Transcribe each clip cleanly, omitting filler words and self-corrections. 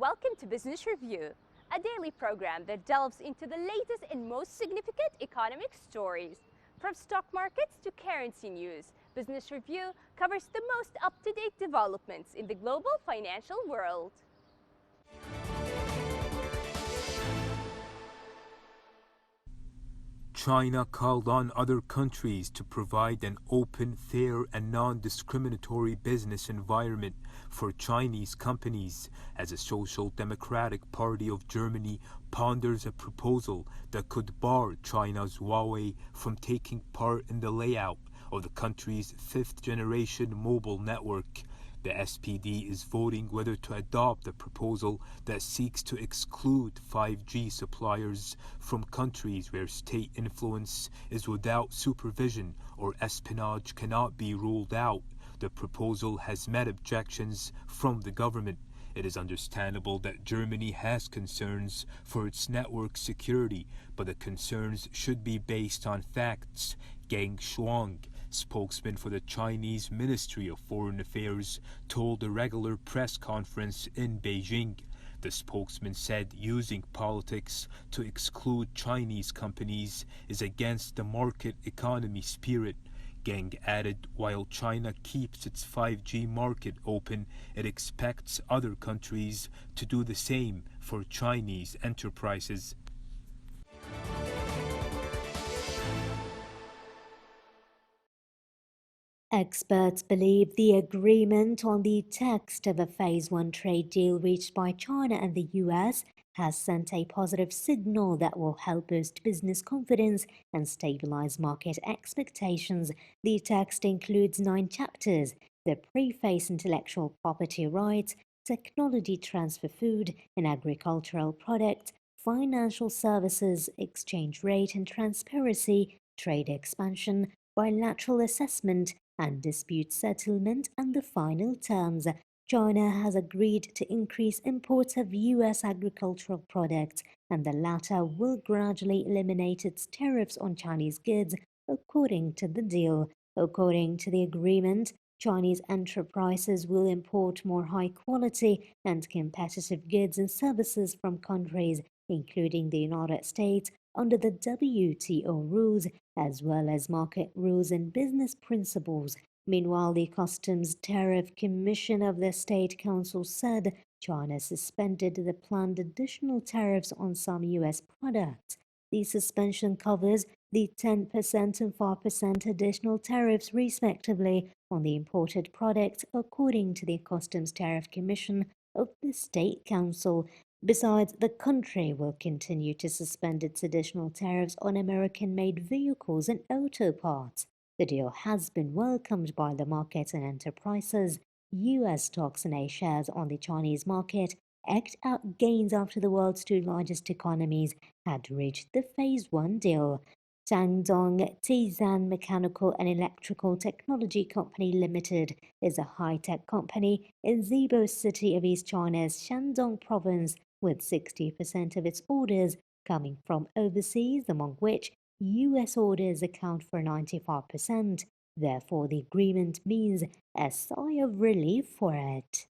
Welcome to Business Review, a daily program that delves into the latest and most significant economic stories. From stock markets to currency news, Business Review covers the most up-to-date developments in the global financial world. China called on other countries to provide an open, fair, and non-discriminatory business environment for Chinese companies as the Social Democratic Party of Germany ponders a proposal that could bar China's Huawei from taking part in the layout of the country's fifth-generation mobile network. The SPD is voting whether to adopt a proposal that seeks to exclude 5G suppliers from countries where state influence is without supervision or espionage cannot be ruled out. The proposal has met objections from the government. It is understandable that Germany has concerns for its network security, but the concerns should be based on facts. Geng Shuang, spokesman for the Chinese Ministry of Foreign Affairs, told a regular press conference in Beijing. The spokesman said using politics to exclude Chinese companies is against the market economy spirit. Geng added, while China keeps its 5G market open, it expects other countries to do the same for Chinese enterprises. Experts believe the agreement on the text of a Phase 1 trade deal reached by China and the US has sent a positive signal that will help boost business confidence and stabilize market expectations. The text includes 9 chapters. The preface: intellectual property rights, technology transfer, food and agricultural products, financial services, exchange rate and transparency, trade expansion, bilateral assessment, and dispute settlement, and the final terms. China has agreed to increase imports of U.S. agricultural products, and the latter will gradually eliminate its tariffs on Chinese goods, according to the deal. According to the agreement, Chinese enterprises will import more high-quality and competitive goods and services from countries, including the United States, under the WTO rules, as well as market rules and business principles. Meanwhile, the Customs Tariff Commission of the State Council said China suspended the planned additional tariffs on some U.S. products. The suspension covers the 10% and 5% additional tariffs, respectively, on the imported products, according to the Customs Tariff Commission of the State Council. Besides, the country will continue to suspend its additional tariffs on American-made vehicles and auto parts. The deal has been welcomed by the market and enterprises. U.S. stocks and A shares on the Chinese market eked out gains after the world's 2 largest economies had reached the Phase 1 deal. Shandong Tizan Mechanical and Electrical Technology Company Limited is a high-tech company in Zibo City of East China's Shandong province, with 60% of its orders coming from overseas, among which U.S. orders account for 95%. Therefore, the agreement means a sigh of relief for it.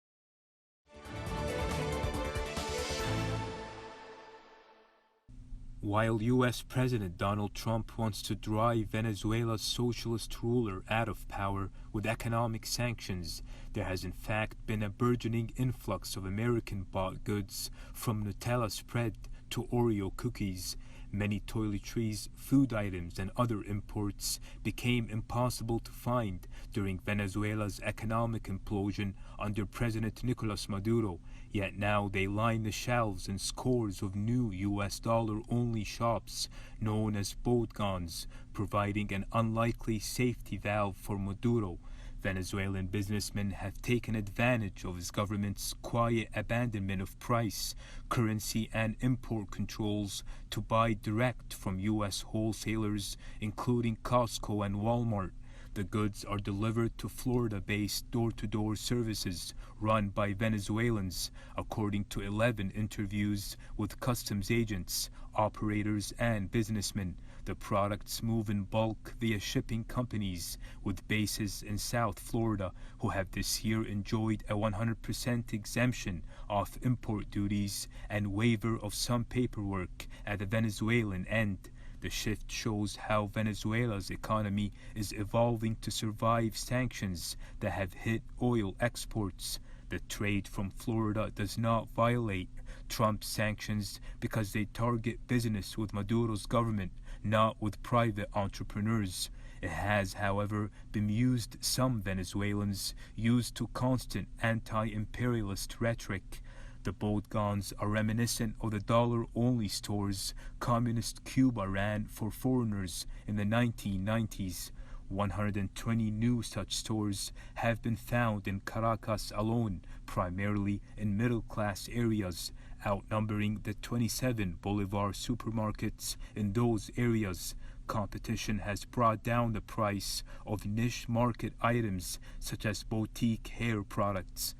While U.S. President Donald Trump wants to drive Venezuela's socialist ruler out of power with economic sanctions, there has in fact been a burgeoning influx of American-bought goods, from Nutella spread to Oreo cookies. Many toiletries, food items, and other imports became impossible to find during Venezuela's economic implosion under President Nicolas Maduro, yet now they line the shelves in scores of new US dollar-only shops known as bodegons, providing an unlikely safety valve for Maduro. Venezuelan businessmen have taken advantage of his government's quiet abandonment of price, currency, and import controls to buy direct from U.S. wholesalers, including Costco and Walmart. The goods are delivered to Florida-based door-to-door services run by Venezuelans, according to 11 interviews with customs agents, operators, and businessmen. The products move in bulk via shipping companies with bases in South Florida, who have this year enjoyed a 100% exemption off import duties and waiver of some paperwork at the Venezuelan end. The shift shows how Venezuela's economy is evolving to survive sanctions that have hit oil exports. The trade from Florida does not violate Trump's sanctions because they target business with Maduro's government, not with private entrepreneurs. It has, however, bemused some Venezuelans used to constant anti-imperialist rhetoric. The boat gowns are reminiscent of the dollar-only stores communist Cuba ran for foreigners in the 1990s. 120 new such stores have been found in Caracas alone, primarily in middle-class areas, outnumbering the 27 Bolivar supermarkets in those areas. Competition has brought down the price of niche market items such as boutique hair products.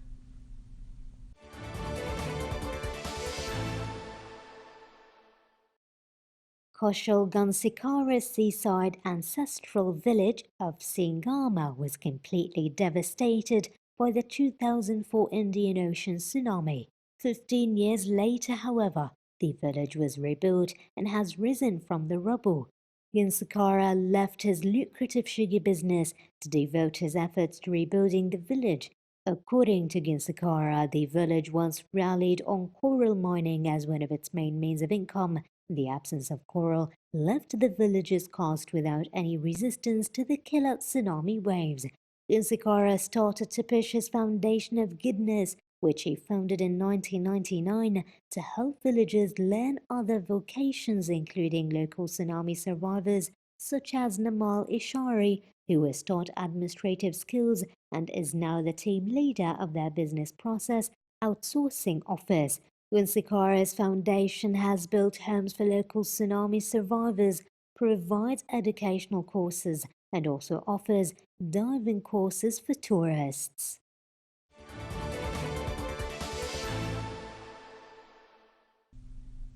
Kosholgansikara's seaside ancestral village of Singama was completely devastated by the 2004 Indian Ocean tsunami. 15 years later, however, the village was rebuilt and has risen from the rubble. Gansikara left his lucrative sugar business to devote his efforts to rebuilding the village. According to Gansikara, the village once rallied on coral mining as one of its main means of income. The absence of coral left the village's coast without any resistance to the killer tsunami waves. Gansikara started to push his foundation of goodness, which he founded in 1999, to help villagers learn other vocations, including local tsunami survivors such as Namal Ishari, who was taught administrative skills and is now the team leader of their business process outsourcing office. Gansikara's foundation has built homes for local tsunami survivors, provides educational courses, and also offers diving courses for tourists.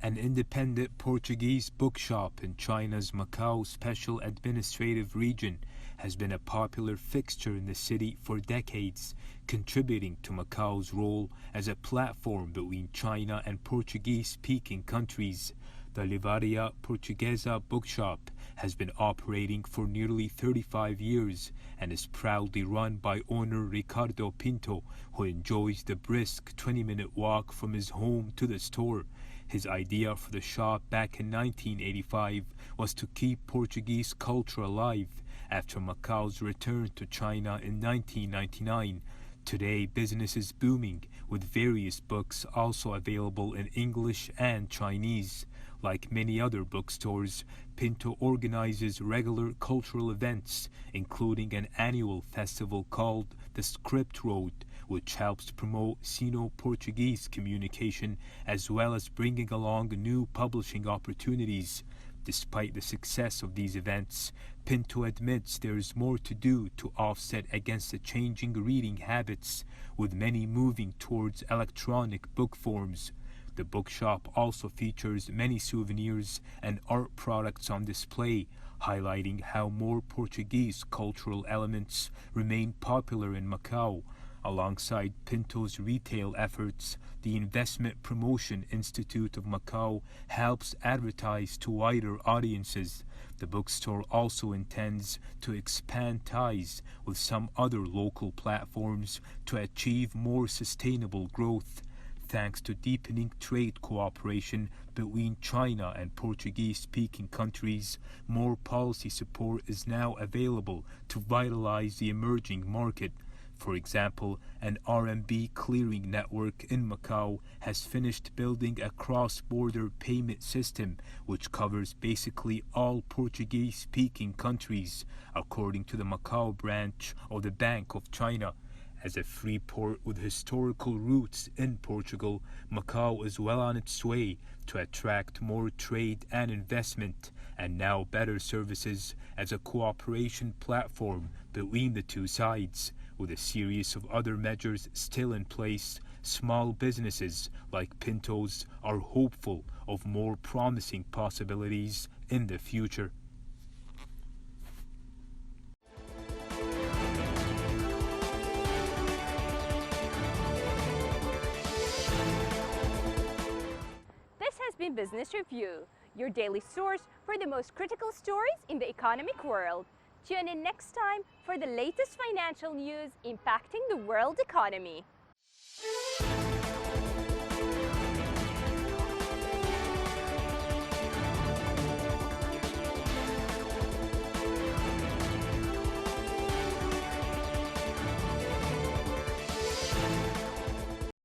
An independent Portuguese bookshop in China's Macau Special Administrative Region has been a popular fixture in the city for decades, contributing to Macau's role as a platform between China and Portuguese-speaking countries. The Livraria Portuguesa bookshop has been operating for nearly 35 years and is proudly run by owner Ricardo Pinto, who enjoys the brisk 20-minute walk from his home to the store. His idea for the shop back in 1985 was to keep Portuguese culture alive after Macau's return to China in 1999. Today, business is booming, with various books also available in English and Chinese. Like many other bookstores, Pinto organizes regular cultural events, including an annual festival called the Script Road, which helps promote Sino-Portuguese communication as well as bringing along new publishing opportunities. Despite the success of these events, Pinto admits there is more to do to offset against the changing reading habits, with many moving towards electronic book forms. The bookshop also features many souvenirs and art products on display, highlighting how more Portuguese cultural elements remain popular in Macau. Alongside Pinto's retail efforts, the Investment Promotion Institute of Macau helps advertise to wider audiences. The bookstore also intends to expand ties with some other local platforms to achieve more sustainable growth. Thanks to deepening trade cooperation between China and Portuguese-speaking countries, more policy support is now available to vitalize the emerging market. For example, an RMB clearing network in Macau has finished building a cross-border payment system which covers basically all Portuguese-speaking countries, according to the Macau branch of the Bank of China. As a free port with historical roots in Portugal, Macau is well on its way to attract more trade and investment, and now better services as a cooperation platform between the two sides. With a series of other measures still in place, small businesses like Pinto's are hopeful of more promising possibilities in the future. Business Review, your daily source for the most critical stories in the economic world. Tune in next time for the latest financial news impacting the world economy.